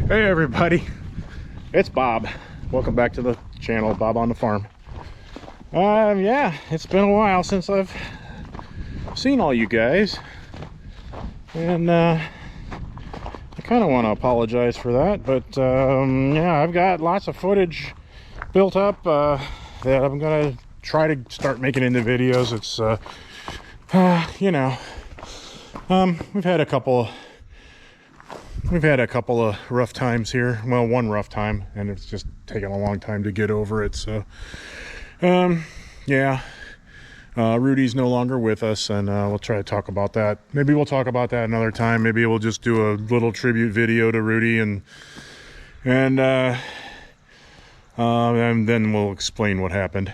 Hey everybody, it's Bob. Welcome back to the channel, Bob on the Farm. Yeah, it's been a while since I've seen all you guys, and I kind of want to apologize for that, but yeah, I've got lots of footage built up that I'm gonna try to start making into videos. It's you know, we've had a couple of rough times here. Well, one rough time, and it's just taken a long time to get over it. So, yeah, Rudy's no longer with us, and we'll try to talk about that. Maybe we'll talk about that another time. Maybe we'll just do a little tribute video to Rudy, and then we'll explain what happened.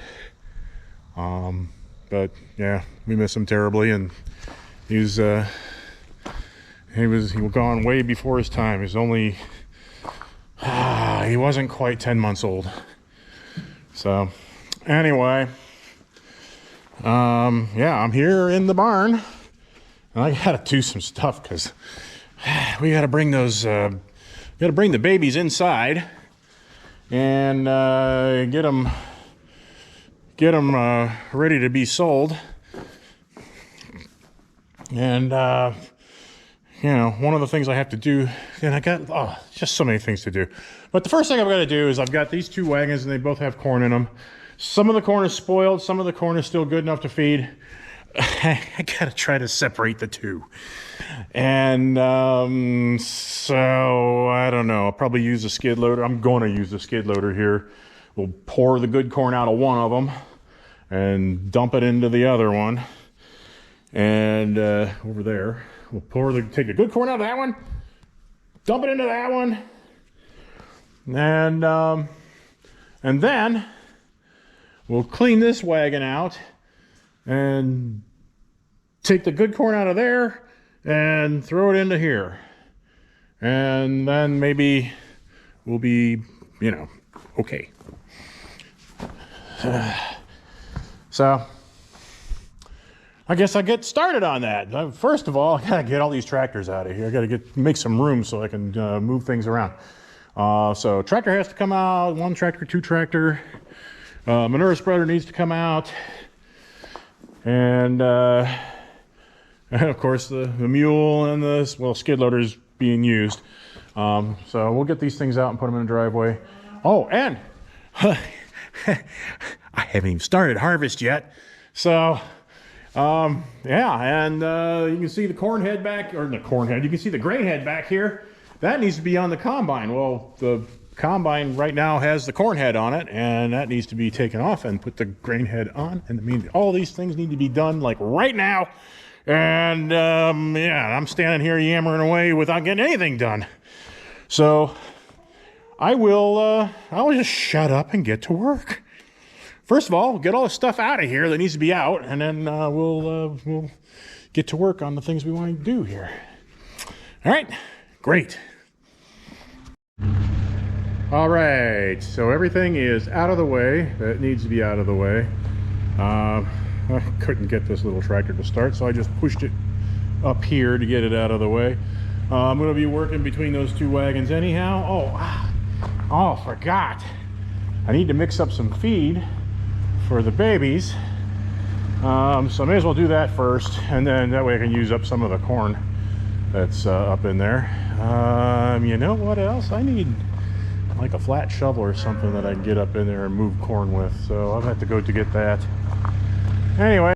But yeah, we miss him terribly, and he was gone way before his time. He was only he wasn't quite 10 months old. So anyway, yeah, I'm here in the barn, and I gotta do some stuff because we gotta bring those bring the babies inside and get them ready to be sold. And you know, one of the things I have to do, and I got just so many things to do. But the first thing I've got to do is I've got these two wagons, and they both have corn in them. Some of the corn is spoiled, some of the corn is still good enough to feed. I got to try to separate the two. And so I don't know. I'll probably use a skid loader. I'm going to use the skid loader here. We'll pour the good corn out of one of them and dump it into the other one. And over there, we'll take the good corn out of that one, dump it into that one, and then we'll clean this wagon out and take the good corn out of there and throw it into here. And then maybe we'll be, you know, okay. So I guess I get started on that. First of all, I gotta get all these tractors out of here. I gotta make some room so I can move things around. So tractor has to come out, one tractor, two tractor. Manure spreader needs to come out. And of course the mule and the, skid loader is being used. So we'll get these things out and put them in the driveway. Oh, and I haven't even started harvest yet. So yeah, and you can see the corn head back, or the corn head, you can see the grain head back here. That needs to be on the combine. Well, the combine right now has the corn head on it, and that needs to be taken off and put the grain head on. And I mean, all these things need to be done like right now. And yeah, I'm standing here yammering away without getting anything done. So I'll just shut up and get to work. First of all, get all the stuff out of here that needs to be out, and then we'll get to work on the things we want to do here. All right, great. All right, so everything is out of the way that needs to be out of the way. I couldn't get this little tractor to start, so I just pushed it up here to get it out of the way. I'm going to be working between those two wagons anyhow. Oh, forgot. I need to mix up some feed for the babies, so I may as well do that first, and then that way I can use up some of the corn that's up in there. You know what else? I need like a flat shovel or something that I can get up in there and move corn with, so I'll have to go to get that. Anyway.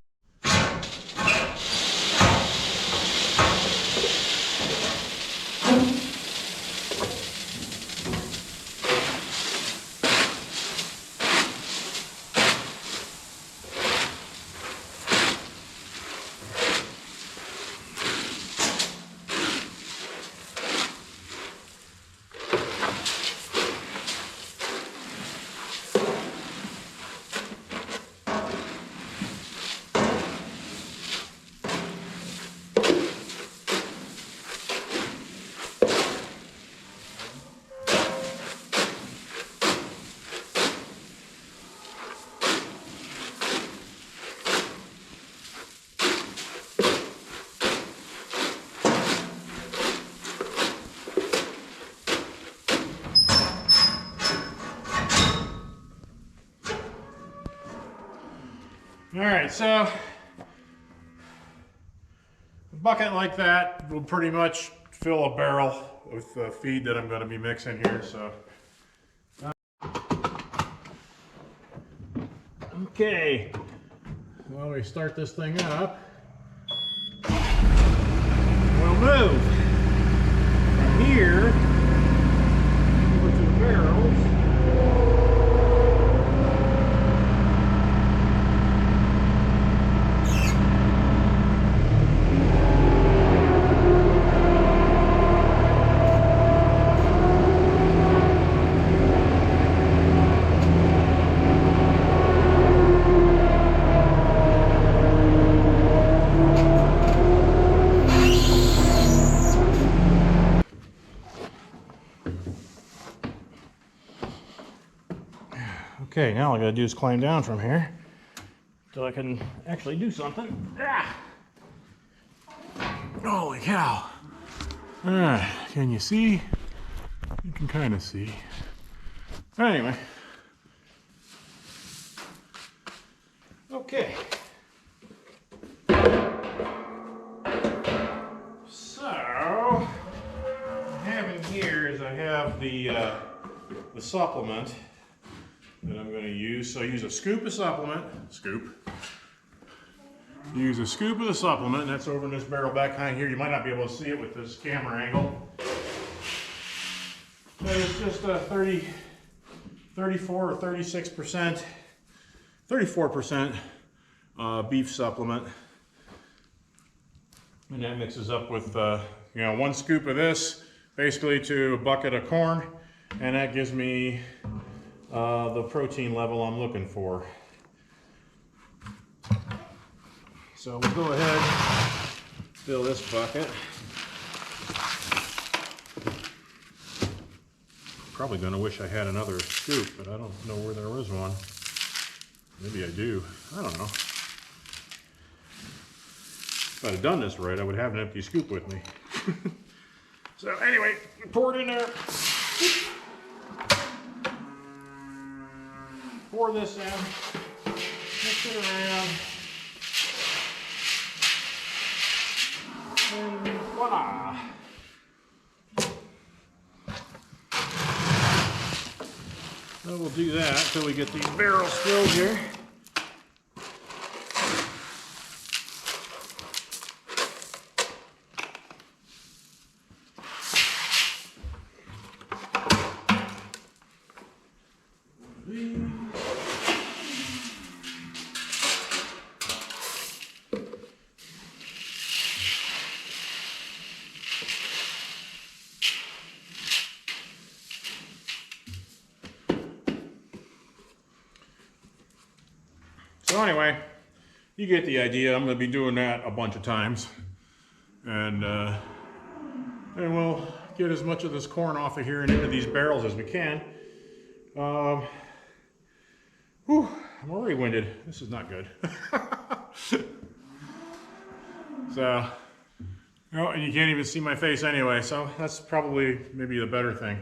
All right, so a bucket like that will pretty much fill a barrel with the feed that I'm going to be mixing here. So, okay, well, we start this thing up. We'll move from here over to the barrels. Okay, now all I gotta do is climb down from here so I can actually do something. Ah! Holy cow. Can you see? You can kind of see. Anyway. Okay. So, what I have in here is I have the supplement that I'm going to use. So I use a scoop of supplement. Use a scoop of the supplement, and that's over in this barrel back behind here. You might not be able to see it with this camera angle. But it's just a 34 or 36%, 34% beef supplement. And that mixes up with, you know, 1 scoop of this, basically to a bucket of corn. And that gives me the protein level I'm looking for. So we'll go ahead and fill this bucket. Probably gonna wish I had another scoop, but I don't know where there was one. Maybe I do, I don't know. If I'd have done this right, I would have an empty scoop with me. So anyway, pour it in there. Pour this in, mix it around, and voila! So we'll do that until we get these barrels filled here. So anyway, you get the idea. I'm going to be doing that a bunch of times, and we'll get as much of this corn off of here and into these barrels as we can. Whew, I'm already winded. This is not good. So, oh, and you can't even see my face anyway, so that's probably maybe the better thing.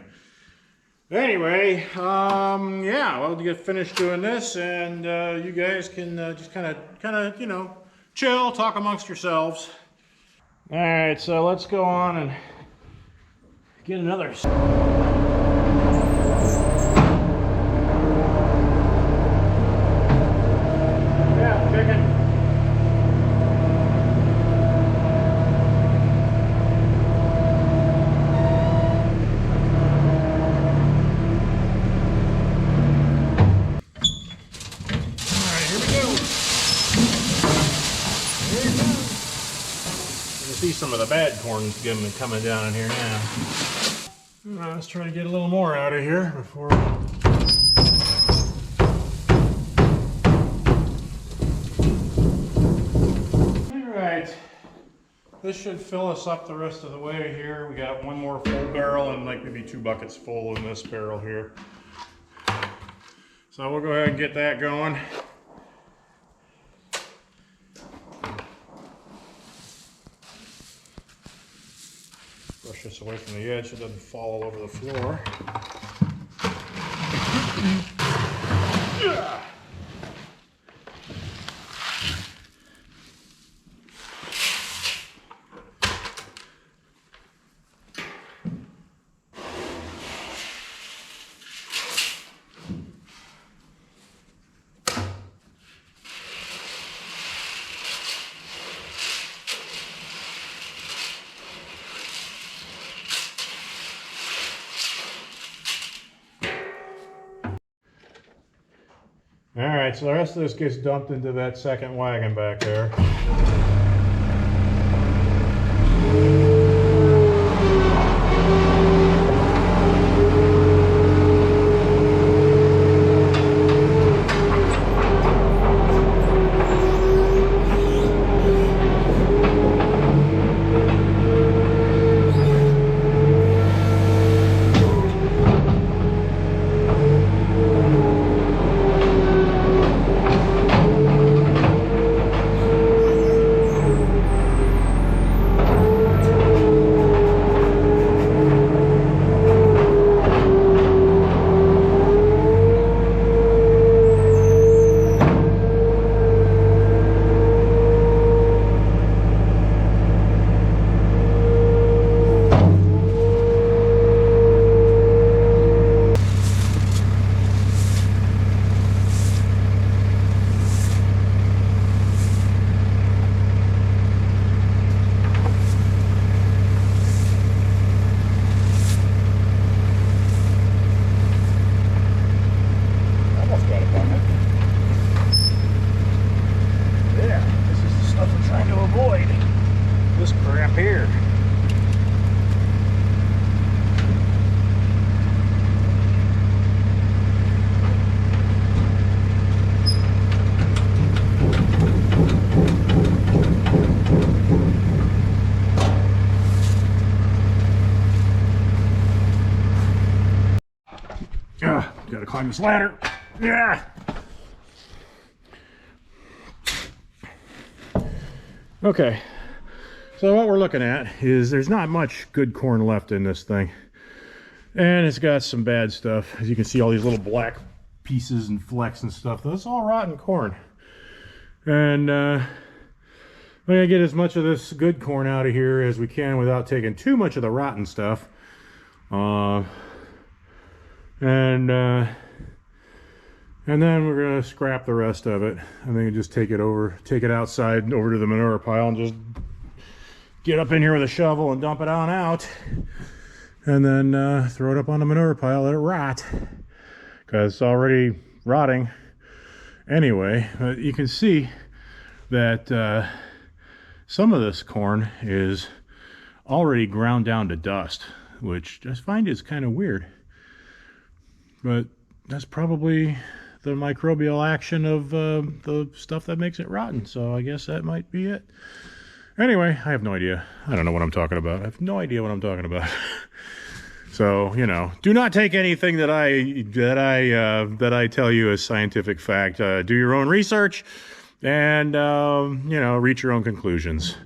Anyway, yeah, we'll get finished doing this, and you guys can just kind of, you know, chill, talk amongst yourselves. All right, so let's go on and get another. Yeah, chicken. See some of the bad corn coming down in here now. Let's try to get a little more out of here before. All right, this should fill us up the rest of the way here. We got one more full barrel and like maybe 2 buckets full in this barrel here. So we'll go ahead and get that going. Brush this away from the edge so it doesn't fall all over the floor. All right, so the rest of this gets dumped into that second wagon back there. Gotta climb this ladder. Yeah. Okay. So what we're looking at is there's not much good corn left in this thing. And it's got some bad stuff. As you can see, all these little black pieces and flecks and stuff. That's all rotten corn. And we're gonna get as much of this good corn out of here as we can without taking too much of the rotten stuff. And then we're gonna scrap the rest of it, and then just take it outside over to the manure pile, and just get up in here with a shovel and dump it on out, and then throw it up on the manure pile, let it rot, because it's already rotting anyway. You can see that some of this corn is already ground down to dust, which I find is kind of weird. But that's probably the microbial action of the stuff that makes it rotten. So I guess that might be it. Anyway, I have no idea. I don't know what I'm talking about. I have no idea what I'm talking about. So, you know, do not take anything that I tell you as scientific fact. Do your own research and, you know, reach your own conclusions.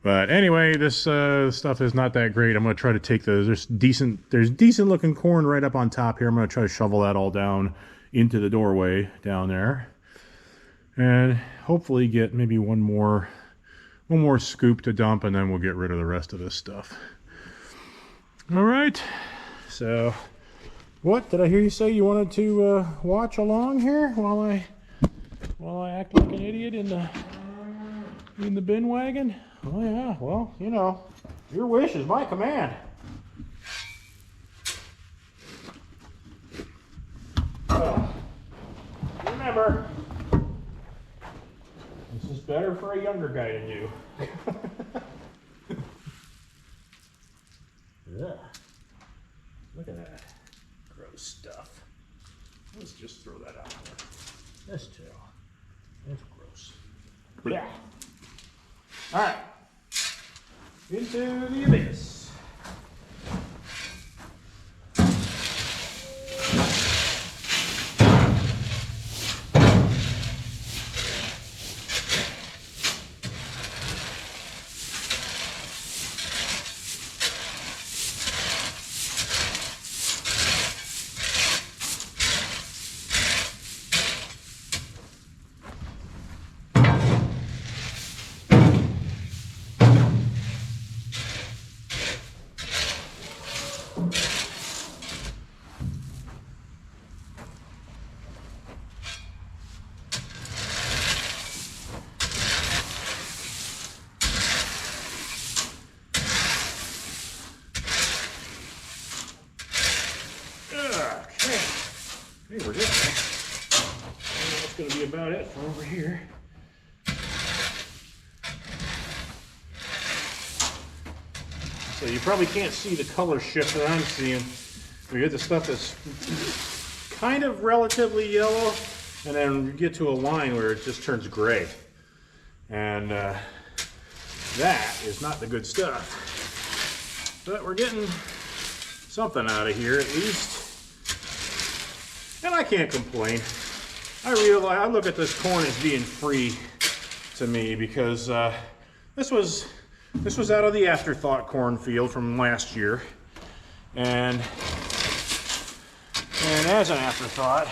But anyway, this stuff is not that great. I'm going to try to take there's decent looking corn right up on top here. I'm going to try to shovel that all down into the doorway down there. And hopefully get maybe one more scoop to dump, and then we'll get rid of the rest of this stuff. All right. So, what did I hear you say? You wanted to watch along here while I act like an idiot in the bin wagon? Oh yeah, well, you know, your wish is my command. So, remember, this is better for a younger guy than you. Yeah. Look at that. Gross stuff. Let's just throw that out there. This too. That's gross. Yeah. Alright. Into the abyss. Hey, we're getting there. about it for over here. So you probably can't see the color shift that I'm seeing. We get the stuff that's kind of relatively yellow, and then you get to a line where it just turns gray. And that is not the good stuff. But we're getting something out of here at least. And I can't complain. I look at this corn as being free to me because this was out of the afterthought cornfield from last year, and as an afterthought,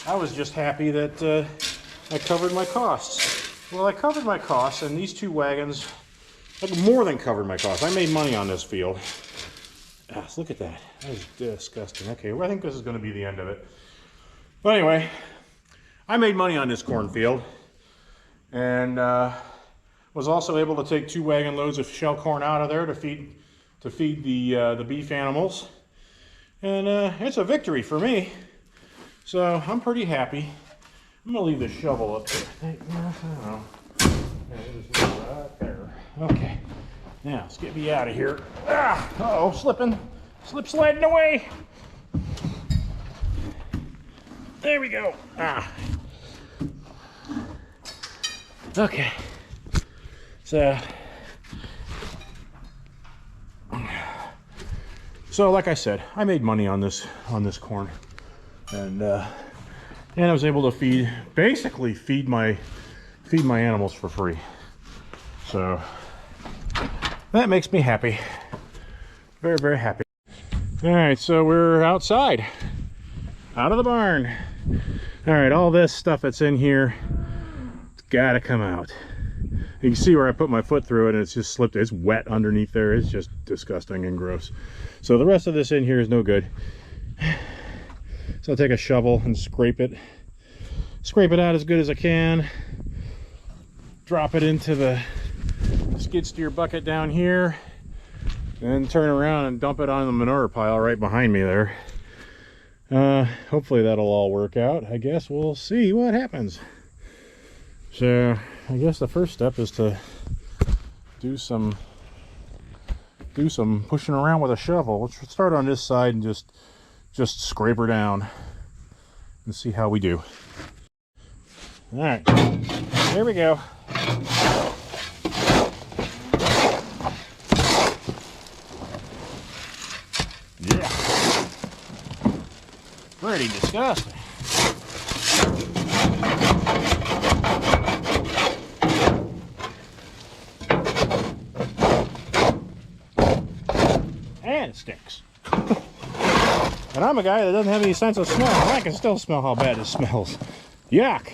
I was just happy that I covered my costs. Well, I covered my costs, and these 2 wagons, like, more than covered my costs. I made money on this field. Look at that. That is disgusting. Okay, well, I think this is going to be the end of it. But anyway, I made money on this cornfield, and was also able to take 2 wagon loads of shell corn out of there to feed the beef animals, and it's a victory for me. So I'm pretty happy. I'm gonna leave the shovel up there. Right there. Okay. Now let's get me out of here. Uh-oh, sliding away. There we go. Okay. So like I said, I made money on this corn, and I was able to basically feed my animals for free. So that makes me happy. Very, very happy. All right, so we're outside, out of the barn. All right, all this stuff that's in here, it's gotta come out. You can see where I put my foot through it and it's just slipped. It's wet underneath there. It's just disgusting and gross. So the rest of this in here is no good. So I'll take a shovel and scrape it out as good as I can. Drop it into the skid steer bucket down here, and turn around and dump it on the manure pile right behind me there. Hopefully that'll all work out. I guess we'll see what happens. So I guess the first step is to do some pushing around with a shovel. Let's start on this side and just scrape her down and see how we do. All right, here we go. Yeah, pretty disgusting. And it stinks. And I'm a guy that doesn't have any sense of smell, and I can still smell how bad it smells. Yuck.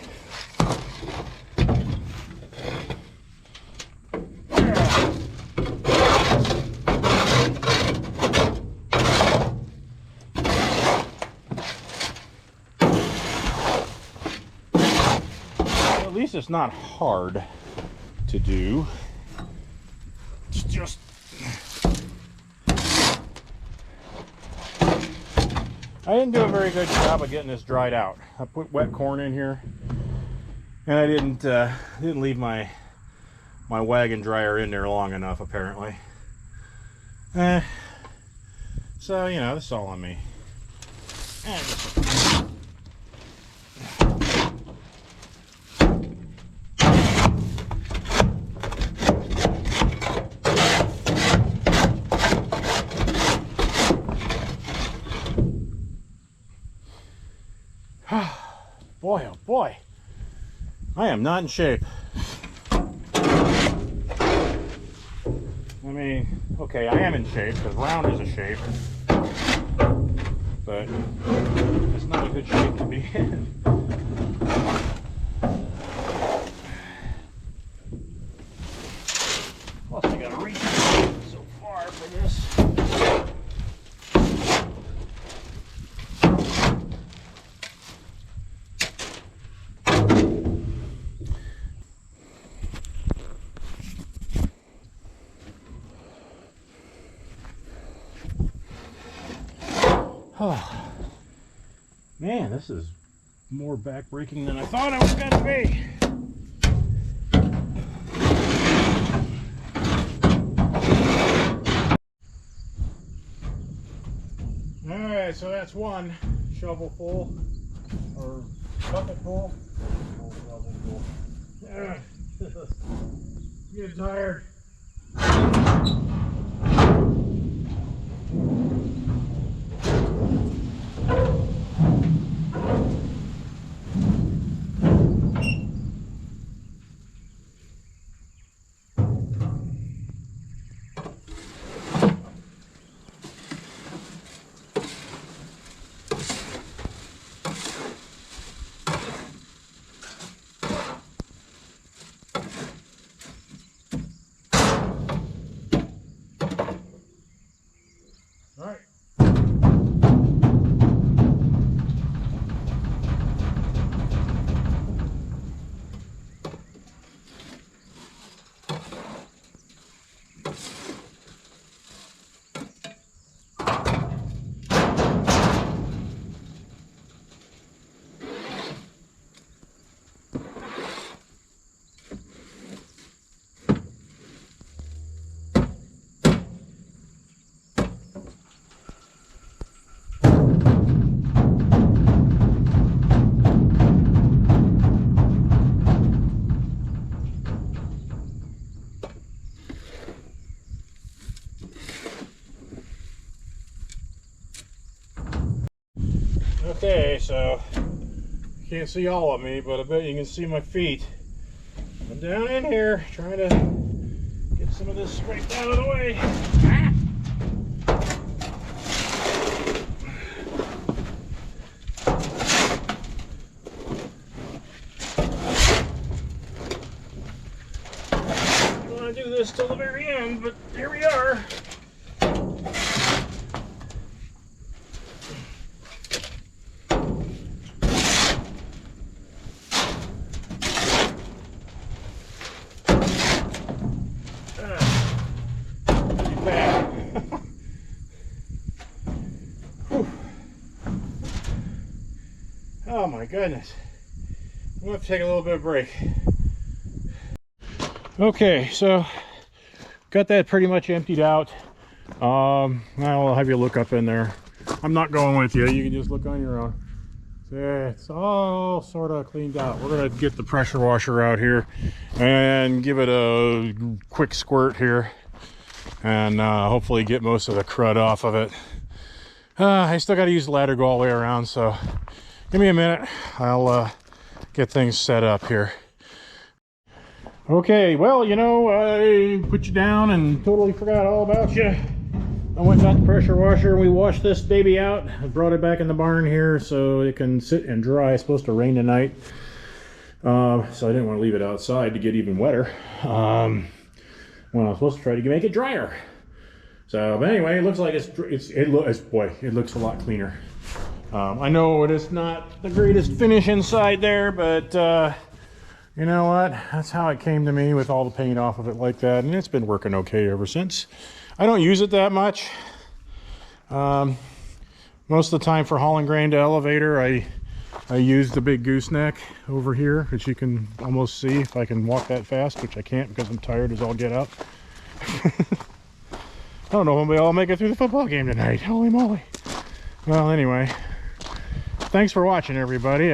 At least it's not hard to do. It's just I didn't do a very good job of getting this dried out. I put wet corn in here, and I didn't leave my wagon dryer in there long enough, apparently. So you know, this is all on me. Boy, oh boy, I am not in shape. I mean, okay, I am in shape because round is a shape, but it's not a good shape to be in. Plus, I gotta reach so far for this. Oh, man, this is more back-breaking than I thought I was gonna be. Alright, so that's one shovel full, or bucket full. Oh, shovel full. Getting tired. Alright. Okay, so you can't see all of me, but I bet you can see my feet. I'm down in here trying to get some of this scraped out of the way. I don't want to do this till the very end, but here we are. Oh my goodness. I'm going to have to take a little bit of break. Okay, so got that pretty much emptied out. I'll have you look up in there. I'm not going with you. You can just look on your own. It's all sort of cleaned out. We're going to get the pressure washer out here and give it a quick squirt here and hopefully get most of the crud off of it. I still got to use the ladder, go all the way around, so give me a minute. I'll get things set up here. Okay, well, you know, I put you down and totally forgot all about you. I went and got the pressure washer and we washed this baby out. I brought it back in the barn here so it can sit and dry. It's supposed to rain tonight. So I didn't want to leave it outside to get even wetter. When I was supposed to try to make it drier. So, but anyway, it looks like it looks a lot cleaner. I know it is not the greatest finish inside there, but you know what? That's how it came to me with all the paint off of it like that, and it's been working okay ever since. I don't use it that much. Most of the time for hauling grain to elevator, I use the big gooseneck over here, which you can almost see if I can walk that fast, which I can't because I'm tired as all get up. I don't know if I'll make it through the football game tonight. Holy moly. Well, anyway, thanks for watching, everybody.